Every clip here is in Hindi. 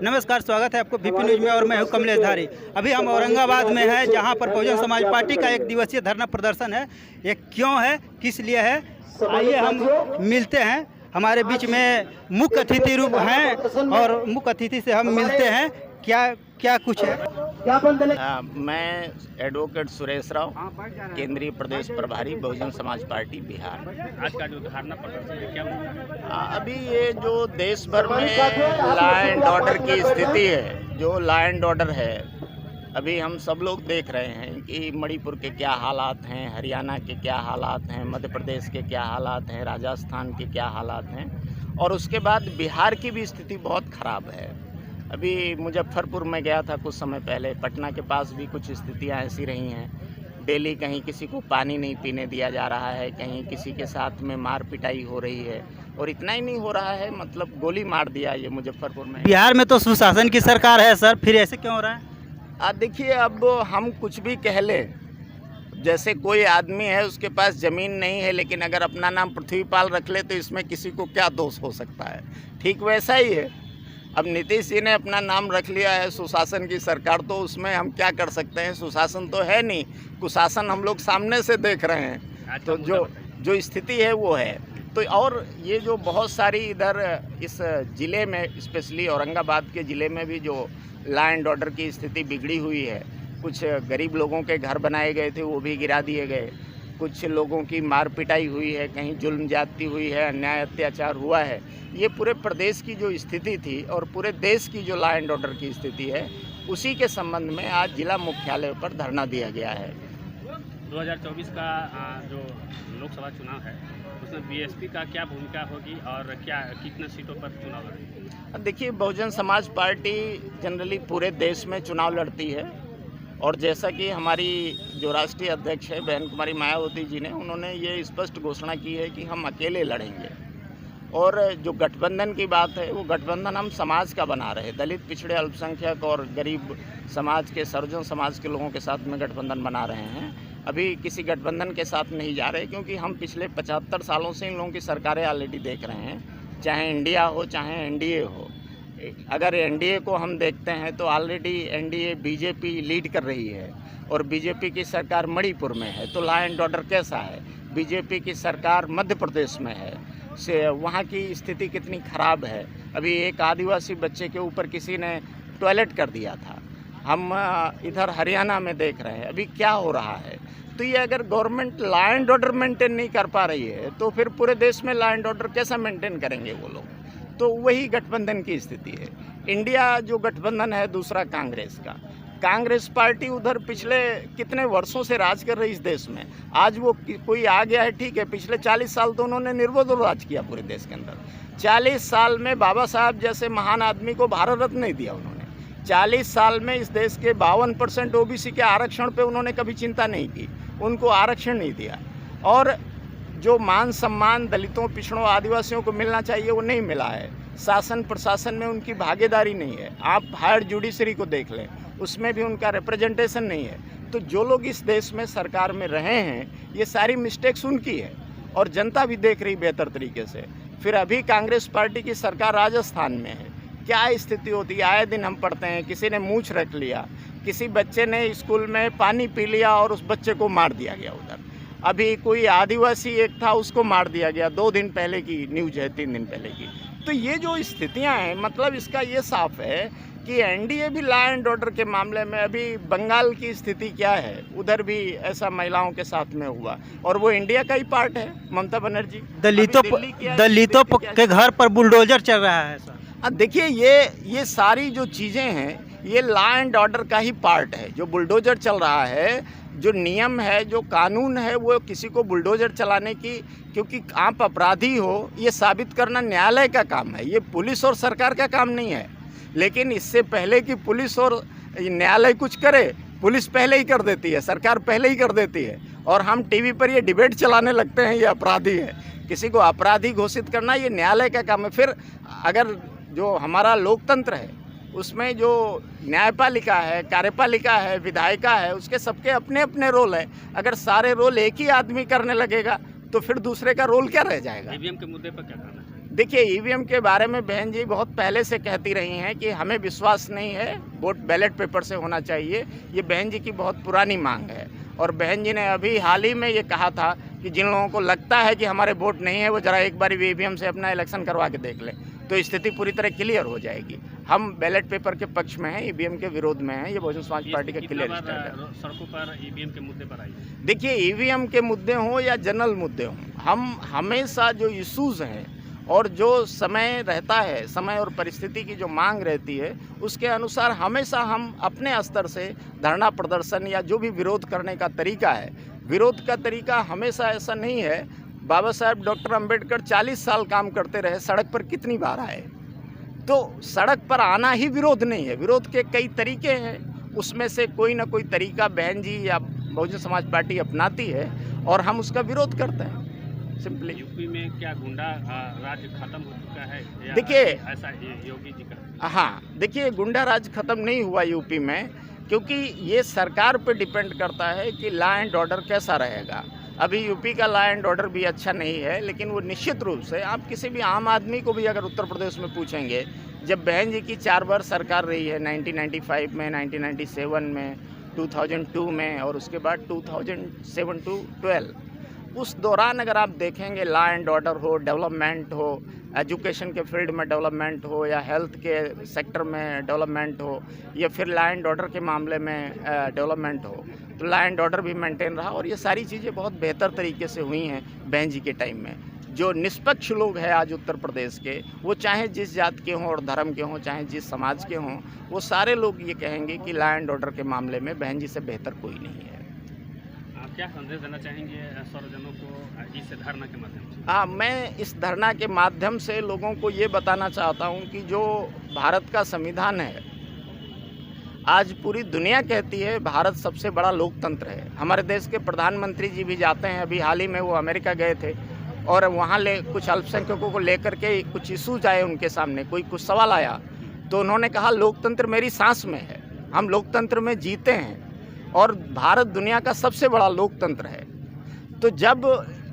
नमस्कार, स्वागत है आपको VP न्यूज़ में और मैं हूं कमलेश धारी। अभी हम औरंगाबाद में हैं जहां पर बहुजन समाज पार्टी का 1 दिवसीय धरना प्रदर्शन है। ये क्यों है, किस लिए है, आइए हम मिलते हैं। हमारे बीच में मुख्य अतिथि रूप हैं और मुख्य अतिथि से हम मिलते हैं। क्या कुछ है। मैं एडवोकेट सुरेश राव, केंद्रीय प्रदेश प्रभारी बहुजन समाज पार्टी बिहार। आज का जो धरना प्रदर्शन है क्या मुद्दा? अभी ये जो देश भर में लॉ एंड ऑर्डर की स्थिति है, जो लॉ एंड ऑर्डर है, अभी हम सब लोग देख रहे हैं कि मणिपुर के क्या हालात हैं, हरियाणा के क्या हालात हैं, मध्य प्रदेश के क्या हालात हैं, राजस्थान के क्या हालात हैं, और उसके बाद बिहार की भी स्थिति बहुत ख़राब है। अभी मुजफ्फरपुर में गया था कुछ समय पहले, पटना के पास भी कुछ स्थितियां ऐसी रही हैं। डेली कहीं किसी को पानी नहीं पीने दिया जा रहा है, कहीं किसी के साथ में मार पिटाई हो रही है, और इतना ही नहीं हो रहा है, मतलब गोली मार दिया ये मुजफ्फरपुर में। बिहार में तो सुशासन की सरकार है सर, फिर ऐसे क्यों हो रहा है? देखिए, अब हम कुछ भी कह लें, जैसे कोई आदमी है उसके पास ज़मीन नहीं है लेकिन अगर अपना नाम पृथ्वीपाल रख ले तो इसमें किसी को क्या दोष हो सकता है। ठीक वैसा ही है। अब नीतीश जी ने अपना नाम रख लिया है सुशासन की सरकार, तो उसमें हम क्या कर सकते हैं। सुशासन तो है नहीं, कुशासन हम लोग सामने से देख रहे हैं। तो जो स्थिति है वो है। तो और ये जो बहुत सारी इधर इस ज़िले में, स्पेशली औरंगाबाद के ज़िले में भी जो लॉ एंड ऑर्डर की स्थिति बिगड़ी हुई है, कुछ गरीब लोगों के घर बनाए गए थे वो भी गिरा दिए गए, कुछ लोगों की मार पिटाई हुई है, कहीं जुल्म ज्यादती हुई है, अन्याय अत्याचार हुआ है। ये पूरे प्रदेश की जो स्थिति थी और पूरे देश की जो लॉ एंड ऑर्डर की स्थिति है, उसी के संबंध में आज जिला मुख्यालय पर धरना दिया गया है। 2024 का जो लोकसभा चुनाव है उसमें BSP का क्या भूमिका होगी और कितने सीटों पर चुनाव लड़ेगी? देखिए, बहुजन समाज पार्टी जनरली पूरे देश में चुनाव लड़ती है, और जैसा कि हमारी जो राष्ट्रीय अध्यक्ष है बहन कुमारी मायावती जी ने, उन्होंने ये स्पष्ट घोषणा की है कि हम अकेले लड़ेंगे। और जो गठबंधन की बात है, वो गठबंधन हम समाज का बना रहे, दलित, पिछड़े, अल्पसंख्यक और गरीब समाज के, सर्वजन समाज के लोगों के साथ में गठबंधन बना रहे हैं। अभी किसी गठबंधन के साथ नहीं जा रहे, क्योंकि हम पिछले 75 सालों से इन लोगों की सरकारें ऑलरेडी देख रहे हैं, चाहे इंडिया हो चाहे NDA हो। अगर NDA को हम देखते हैं तो ऑलरेडी NDA BJP लीड कर रही है, और BJP की सरकार मणिपुर में है, तो लॉ एंड ऑर्डर कैसा है। BJP की सरकार मध्य प्रदेश में है, से वहाँ की स्थिति कितनी ख़राब है। अभी एक आदिवासी बच्चे के ऊपर किसी ने टॉयलेट कर दिया था। हम इधर हरियाणा में देख रहे हैं अभी क्या हो रहा है। तो ये अगर government law and order maintain नहीं कर पा रही है तो फिर पूरे देश में लॉ एंड ऑर्डर कैसा मेंटेन करेंगे वो लोग। तो वही गठबंधन की स्थिति है। इंडिया जो गठबंधन है दूसरा कांग्रेस का, कांग्रेस पार्टी उधर पिछले कितने वर्षों से राज कर रही इस देश में। आज वो कोई आ गया है, ठीक है, पिछले 40 साल तो उन्होंने निर्विरोध राज किया पूरे देश के अंदर। 40 साल में बाबा साहब जैसे महान आदमी को भारत रत्न नहीं दिया उन्होंने। 40 साल में इस देश के 52% OBC के आरक्षण पे उन्होंने कभी चिंता नहीं की, उनको आरक्षण नहीं दिया। और जो मान सम्मान दलितों, पिछड़ों, आदिवासियों को मिलना चाहिए वो नहीं मिला है। शासन प्रशासन में उनकी भागीदारी नहीं है। आप हायर जुडिशरी को देख लें, उसमें भी उनका रिप्रेजेंटेशन नहीं है। तो जो लोग इस देश में सरकार में रहे हैं, ये सारी मिस्टेक्स उनकी है, और जनता भी देख रही बेहतर तरीके से। फिर अभी कांग्रेस पार्टी की सरकार राजस्थान में है, क्या स्थिति होती है आए दिन हम पढ़ते हैं। किसी ने मूंछ रख लिया, किसी बच्चे ने स्कूल में पानी पी लिया और उस बच्चे को मार दिया गया उधर। अभी कोई आदिवासी एक था, उसको मार दिया गया, 2 दिन पहले की न्यूज़ है, 3 दिन पहले की। तो ये जो स्थितियां हैं, मतलब इसका ये साफ है कि NDA भी लॉ एंड ऑर्डर के मामले में, अभी बंगाल की स्थिति क्या है, उधर भी ऐसा महिलाओं के साथ में हुआ, और वो इंडिया का ही पार्ट है। ममता बनर्जी दलितों के घर पर बुलडोजर चल रहा है सर। देखिए, ये सारी जो चीज़ें हैं ये लॉ एंड ऑर्डर का ही पार्ट है। जो बुलडोजर चल रहा है, जो नियम है, जो कानून है, वो किसी को बुलडोजर चलाने की, क्योंकि आप अपराधी हो ये साबित करना न्यायालय का काम है, ये पुलिस और सरकार का काम नहीं है। लेकिन इससे पहले कि पुलिस और न्यायालय कुछ करे, पुलिस पहले ही कर देती है, सरकार पहले ही कर देती है, और हम टीवी पर ये डिबेट चलाने लगते हैं ये अपराधी है। किसी को अपराधी घोषित करना ये न्यायालय का काम है। फिर अगर जो हमारा लोकतंत्र है उसमें जो न्यायपालिका है, कार्यपालिका है, विधायिका है, उसके सबके अपने अपने रोल है। अगर सारे रोल एक ही आदमी करने लगेगा तो फिर दूसरे का रोल क्या रह जाएगा। EVM के मुद्दे पर क्या कहना है? देखिए, ईवीएम के बारे में बहन जी बहुत पहले से कहती रही हैं कि हमें विश्वास नहीं है, वोट बैलेट पेपर से होना चाहिए। ये बहन जी की बहुत पुरानी मांग है और बहन जी ने अभी हाल ही में ये कहा था कि जिन लोगों को लगता है कि हमारे वोट नहीं है वो ज़रा एक बार ईवीएम से अपना इलेक्शन करवा के देख लें, तो स्थिति पूरी तरह क्लियर हो जाएगी। हम बैलेट पेपर के पक्ष में हैं, ईवीएम के विरोध में हैं। ये बहुजन समाज पार्टी का क्लियर स्टैंड है। सड़कों पर ईवीएम के मुद्दे पर आई, देखिए, ईवीएम के मुद्दे हों या जनरल मुद्दे हों, हम हमेशा जो इशूज़ हैं और जो समय रहता है, समय और परिस्थिति की जो मांग रहती है, उसके अनुसार हमेशा हम अपने स्तर से धरना प्रदर्शन या जो भी विरोध करने का तरीका है, विरोध का तरीका हमेशा ऐसा नहीं है। बाबा साहब डॉक्टर अंबेडकर 40 साल काम करते रहे, सड़क पर कितनी बार आए? तो सड़क पर आना ही विरोध नहीं है, विरोध के कई तरीके हैं, उसमें से कोई ना कोई तरीका बहन जी या बहुजन समाज पार्टी अपनाती है और हम उसका विरोध करते हैं। सिंपली यूपी में क्या गुंडा राज खत्म हो चुका है? देखिए, ऐसा योगी जी का, हाँ, देखिए, गुंडा राज खत्म नहीं हुआ यूपी में, क्योंकि ये सरकार पे डिपेंड करता है कि लॉ एंड ऑर्डर कैसा रहेगा। अभी यूपी का लॉ एंड ऑर्डर भी अच्छा नहीं है, लेकिन वो निश्चित रूप से आप किसी भी आम आदमी को भी अगर उत्तर प्रदेश में पूछेंगे, जब बहन जी की 4 बार सरकार रही है, 1995 में, 1997 में, 2002 में और उसके बाद 2007 to 12, उस दौरान अगर आप देखेंगे लॉ एंड ऑर्डर हो, डेवलपमेंट हो, एजुकेशन के फील्ड में डेवलपमेंट हो या हेल्थ के सेक्टर में डेवलपमेंट हो या फिर लॉ एंड ऑर्डर के मामले में डेवलपमेंट हो, तो लॉ एंड ऑर्डर भी मेंटेन रहा और ये सारी चीज़ें बहुत बेहतर तरीके से हुई हैं बहन जी के टाइम में। जो निष्पक्ष लोग हैं आज उत्तर प्रदेश के, वो चाहे जिस जात के हों और धर्म के हों, चाहे जिस समाज के हों, वो सारे लोग ये कहेंगे कि लॉ एंड ऑर्डर के मामले में बहन जी से बेहतर कोई नहीं है। क्या संदेश देना चाहेंगे सर्वजनों को इस धरना के माध्यम से? हाँ, मैं इस धरना के माध्यम से लोगों को ये बताना चाहता हूँ कि जो भारत का संविधान है, आज पूरी दुनिया कहती है भारत सबसे बड़ा लोकतंत्र है। हमारे देश के प्रधानमंत्री जी भी जाते हैं, अभी हाल ही में वो अमेरिका गए थे और वहाँ कुछ अल्पसंख्यकों को लेकर के कुछ इशूज आए उनके सामने, कुछ सवाल आया, तो उन्होंने कहा लोकतंत्र मेरी सांस में है, हम लोकतंत्र में जीते हैं और भारत दुनिया का सबसे बड़ा लोकतंत्र है। तो जब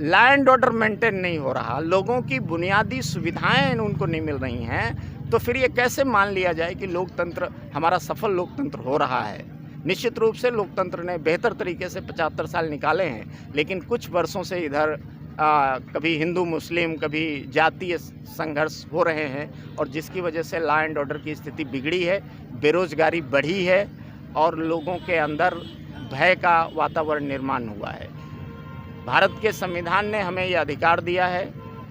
लॉ एंड ऑर्डर मेंटेन नहीं हो रहा, लोगों की बुनियादी सुविधाएं उनको नहीं मिल रही हैं, तो फिर ये कैसे मान लिया जाए कि लोकतंत्र हमारा सफल लोकतंत्र हो रहा है? निश्चित रूप से लोकतंत्र ने बेहतर तरीके से 75 साल निकाले हैं, लेकिन कुछ वर्षों से इधर कभी हिंदू मुस्लिम, कभी जातीय संघर्ष हो रहे हैं और जिसकी वजह से लॉ एंड ऑर्डर की स्थिति बिगड़ी है, बेरोजगारी बढ़ी है और लोगों के अंदर भय का वातावरण निर्माण हुआ है। भारत के संविधान ने हमें ये अधिकार दिया है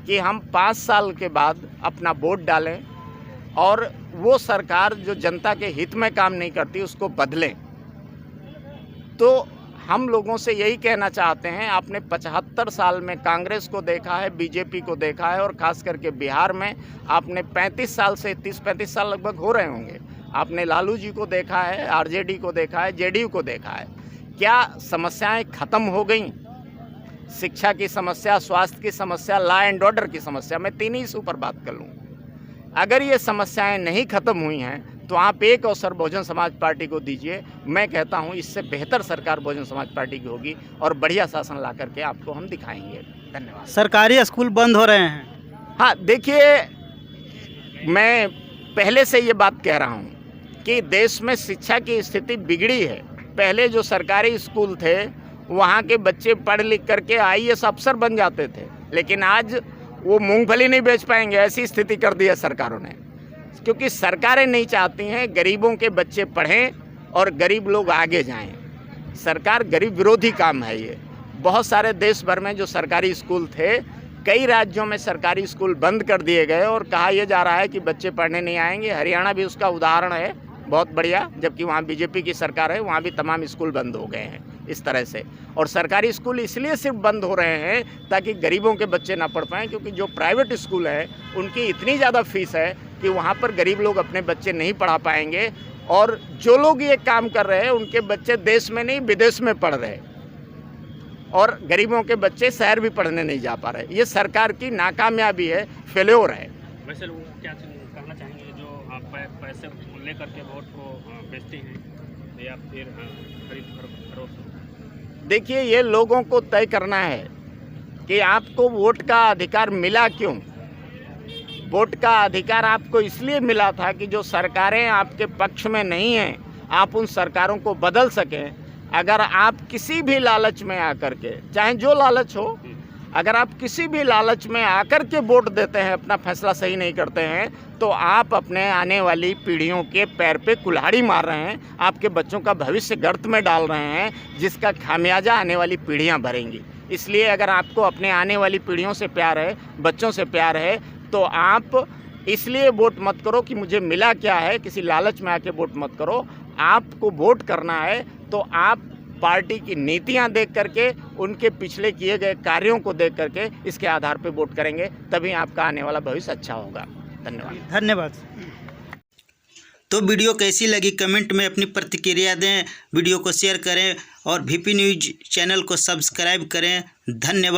कि हम 5 साल के बाद अपना वोट डालें और वो सरकार जो जनता के हित में काम नहीं करती उसको बदलें। तो हम लोगों से यही कहना चाहते हैं, आपने 75 साल में कांग्रेस को देखा है, बीजेपी को देखा है और ख़ास करके बिहार में आपने 35 साल से 30-35 साल लगभग हो रहे होंगे, आपने लालू जी को देखा है, आरजेडी को देखा है, जेडीयू को देखा है। क्या समस्याएं खत्म हो गई? शिक्षा की समस्या, स्वास्थ्य की समस्या, लॉ एंड ऑर्डर की समस्या, मैं 3 ही इशू पर बात कर लूँ। अगर ये समस्याएं नहीं खत्म हुई हैं तो आप एक अवसर बहुजन समाज पार्टी को दीजिए। मैं कहता हूँ इससे बेहतर सरकार बहुजन समाज पार्टी की होगी और बढ़िया शासन ला करके आपको हम दिखाएंगे। धन्यवाद। सरकारी स्कूल बंद हो रहे हैं। हाँ, देखिए, मैं पहले से ये बात कह रहा हूँ कि देश में शिक्षा की स्थिति बिगड़ी है। पहले जो सरकारी स्कूल थे वहाँ के बच्चे पढ़ लिख करके IAS अफसर बन जाते थे, लेकिन आज वो मूंगफली नहीं बेच पाएंगे, ऐसी स्थिति कर दी है सरकारों ने। क्योंकि सरकारें नहीं चाहती हैं गरीबों के बच्चे पढ़ें और गरीब लोग आगे जाएं। सरकार गरीब विरोधी काम है ये। बहुत सारे देश भर में जो सरकारी स्कूल थे, कई राज्यों में सरकारी स्कूल बंद कर दिए गए और कहा यह जा रहा है कि बच्चे पढ़ने नहीं आएंगे। हरियाणा भी उसका उदाहरण है, बहुत बढ़िया, जबकि वहाँ बीजेपी की सरकार है, वहाँ भी तमाम स्कूल बंद हो गए हैं इस तरह से। और सरकारी स्कूल इसलिए सिर्फ बंद हो रहे हैं ताकि गरीबों के बच्चे ना पढ़ पाएँ, क्योंकि जो प्राइवेट स्कूल है उनकी इतनी ज़्यादा फीस है कि वहाँ पर गरीब लोग अपने बच्चे नहीं पढ़ा पाएंगे। और जो लोग ये काम कर रहे हैं उनके बच्चे देश में नहीं विदेश में पढ़ रहे और गरीबों के बच्चे शहर भी पढ़ने नहीं जा पा रहे। ये सरकार की नाकामयाबी है, फेल्योर है। वैसे लोग क्या कहना चाहेंगे जो पैसे लेकर के वोट को बेचते हैं या फिर खरीद फरोख्त? देखिए, ये लोगों को तय करना है कि आपको वोट का अधिकार मिला क्यों। वोट का अधिकार आपको इसलिए मिला था कि जो सरकारें आपके पक्ष में नहीं हैं, आप उन सरकारों को बदल सकें। अगर आप किसी भी लालच में आकर के, चाहे जो लालच हो, अगर आप किसी भी लालच में आकर के वोट देते हैं, अपना फैसला सही नहीं करते हैं, तो आप अपने आने वाली पीढ़ियों के पैर पे कुल्हाड़ी मार रहे हैं, आपके बच्चों का भविष्य गर्त में डाल रहे हैं, जिसका खामियाजा आने वाली पीढ़ियां भरेंगी। इसलिए अगर आपको अपने आने वाली पीढ़ियों से प्यार है, बच्चों से प्यार है, तो आप इसलिए वोट मत करो कि मुझे मिला क्या है, किसी लालच में आके वोट मत करो। आपको वोट करना है तो आप पार्टी की नीतियां देख करके, उनके पिछले किए गए कार्यों को देख करके, इसके आधार पर वोट करेंगे, तभी आपका आने वाला भविष्य अच्छा होगा। धन्यवाद। धन्यवाद। तो वीडियो कैसी लगी कमेंट में अपनी प्रतिक्रिया दें, वीडियो को शेयर करें और VP न्यूज़ चैनल को सब्सक्राइब करें। धन्यवाद।